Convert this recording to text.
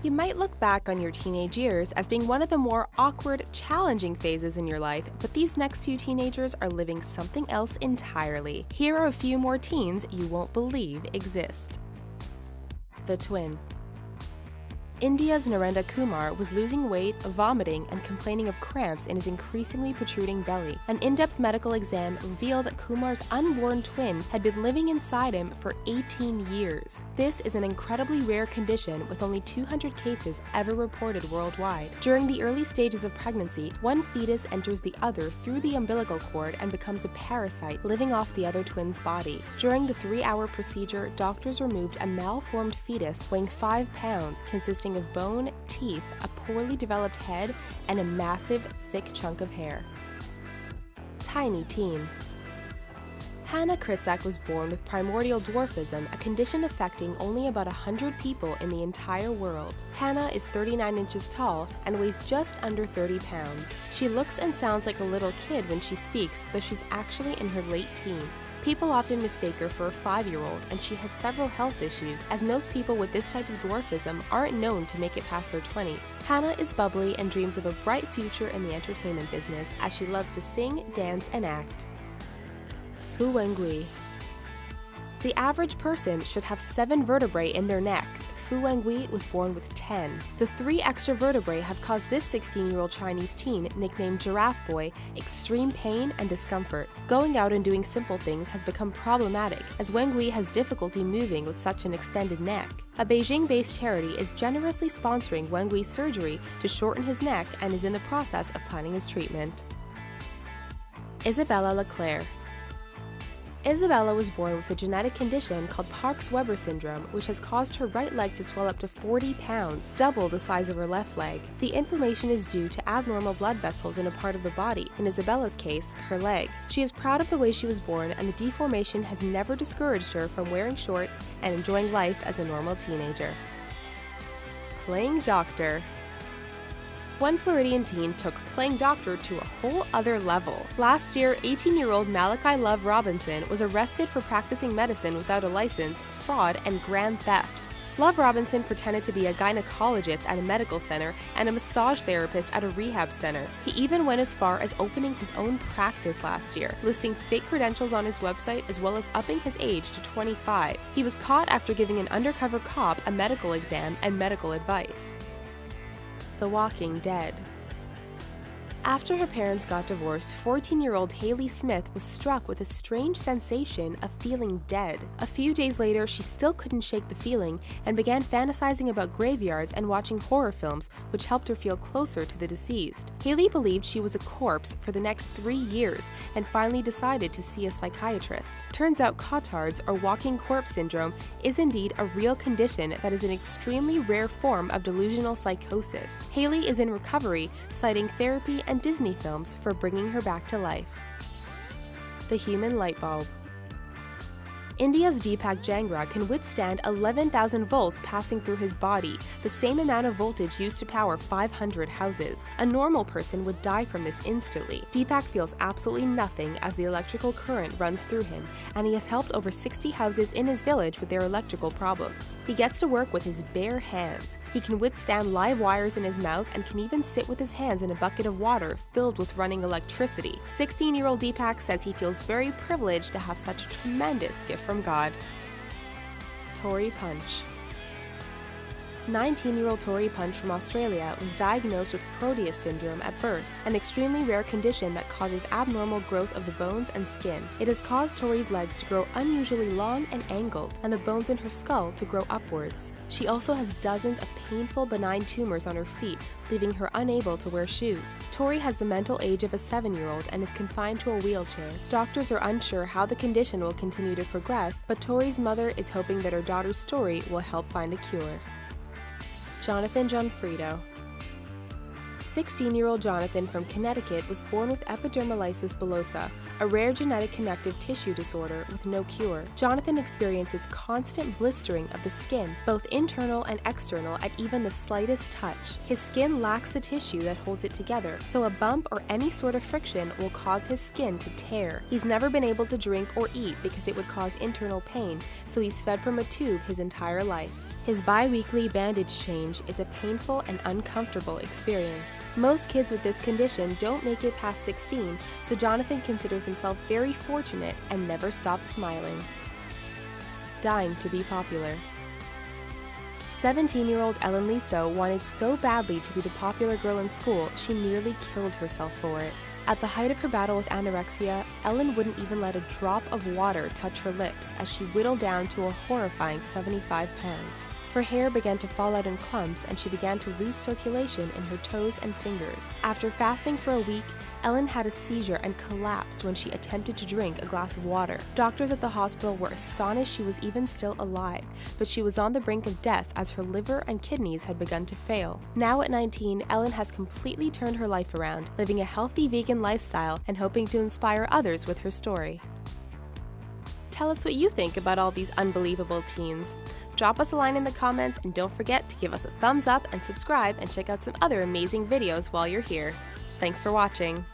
You might look back on your teenage years as being one of the more awkward, challenging phases in your life, but these next few teenagers are living something else entirely. Here are a few more teens you won't believe exist. The twin. India's Narendra Kumar was losing weight, vomiting, and complaining of cramps in his increasingly protruding belly. An in-depth medical exam revealed that Kumar's unborn twin had been living inside him for 18 years. This is an incredibly rare condition with only 200 cases ever reported worldwide. During the early stages of pregnancy, one fetus enters the other through the umbilical cord and becomes a parasite living off the other twin's body. During the 3-hour procedure, doctors removed a malformed fetus weighing 5 pounds, consisting of bone, teeth, a poorly developed head, and a massive, thick chunk of hair. Tiny teen. Hannah Kritzak was born with primordial dwarfism, a condition affecting only about 100 people in the entire world. Hannah is 39 inches tall and weighs just under 30 pounds. She looks and sounds like a little kid when she speaks, but she's actually in her late teens. People often mistake her for a 5-year-old, and she has several health issues, as most people with this type of dwarfism aren't known to make it past their 20s. Hannah is bubbly and dreams of a bright future in the entertainment business, as she loves to sing, dance, and act. Fu Wengui. The average person should have 7 vertebrae in their neck. Fu Wengui was born with 10. The 3 extra vertebrae have caused this 16-year-old Chinese teen, nicknamed Giraffe Boy, extreme pain and discomfort. Going out and doing simple things has become problematic, as Wengui has difficulty moving with such an extended neck. A Beijing-based charity is generously sponsoring Wengui's surgery to shorten his neck and is in the process of planning his treatment. Isabella Leclerc. Isabella was born with a genetic condition called Parkes-Weber syndrome, which has caused her right leg to swell up to 40 pounds, double the size of her left leg. The inflammation is due to abnormal blood vessels in a part of the body, in Isabella's case, her leg. She is proud of the way she was born, and the deformation has never discouraged her from wearing shorts and enjoying life as a normal teenager. Playing doctor. One Floridian teen took playing doctor to a whole other level. Last year, 18-year-old Malachi Love Robinson was arrested for practicing medicine without a license, fraud, and grand theft. Love Robinson pretended to be a gynecologist at a medical center and a massage therapist at a rehab center. He even went as far as opening his own practice last year, listing fake credentials on his website as well as upping his age to 25. He was caught after giving an undercover cop a medical exam and medical advice. The Walking Dead. After her parents got divorced, 14-year-old Haley Smith was struck with a strange sensation of feeling dead. A few days later, she still couldn't shake the feeling and began fantasizing about graveyards and watching horror films, which helped her feel closer to the deceased. Haley believed she was a corpse for the next 3 years and finally decided to see a psychiatrist. Turns out Cotard's, or walking corpse syndrome, is indeed a real condition that is an extremely rare form of delusional psychosis. Haley is in recovery, citing therapy and Disney films for bringing her back to life. The human light bulb. India's Deepak Jangra can withstand 11,000 volts passing through his body, the same amount of voltage used to power 500 houses. A normal person would die from this instantly. Deepak feels absolutely nothing as the electrical current runs through him, and he has helped over 60 houses in his village with their electrical problems. He gets to work with his bare hands. He can withstand live wires in his mouth and can even sit with his hands in a bucket of water filled with running electricity. 16-year-old Deepak says he feels very privileged to have such a tremendous gift from God. Tory Punch. 19-year-old Tory Punch from Australia was diagnosed with Proteus syndrome at birth, an extremely rare condition that causes abnormal growth of the bones and skin. It has caused Tory's legs to grow unusually long and angled, and the bones in her skull to grow upwards. She also has dozens of painful benign tumors on her feet, leaving her unable to wear shoes. Tory has the mental age of a 7-year-old and is confined to a wheelchair. Doctors are unsure how the condition will continue to progress, but Tory's mother is hoping that her daughter's story will help find a cure. Jonathan Gianfrido. 16-year-old Jonathan from Connecticut was born with epidermolysis bullosa, a rare genetic connective tissue disorder with no cure. Jonathan experiences constant blistering of the skin, both internal and external, at even the slightest touch. His skin lacks the tissue that holds it together, so a bump or any sort of friction will cause his skin to tear. He's never been able to drink or eat because it would cause internal pain, so he's fed from a tube his entire life. His bi-weekly bandage change is a painful and uncomfortable experience. Most kids with this condition don't make it past 16, so Jonathan considers himself very fortunate and never stops smiling. Dying to be popular. 17-year-old Ellen Lizzo wanted so badly to be the popular girl in school, she nearly killed herself for it. At the height of her battle with anorexia, Ellen wouldn't even let a drop of water touch her lips as she whittled down to a horrifying 75 pounds. Her hair began to fall out in clumps and she began to lose circulation in her toes and fingers. After fasting for a week, Ellen had a seizure and collapsed when she attempted to drink a glass of water. Doctors at the hospital were astonished she was even still alive, but she was on the brink of death as her liver and kidneys had begun to fail. Now at 19, Ellen has completely turned her life around, living a healthy vegan lifestyle and hoping to inspire others with her story. Tell us what you think about all these unbelievable teens. Drop us a line in the comments and don't forget to give us a thumbs up and subscribe and check out some other amazing videos while you're here. Thanks for watching.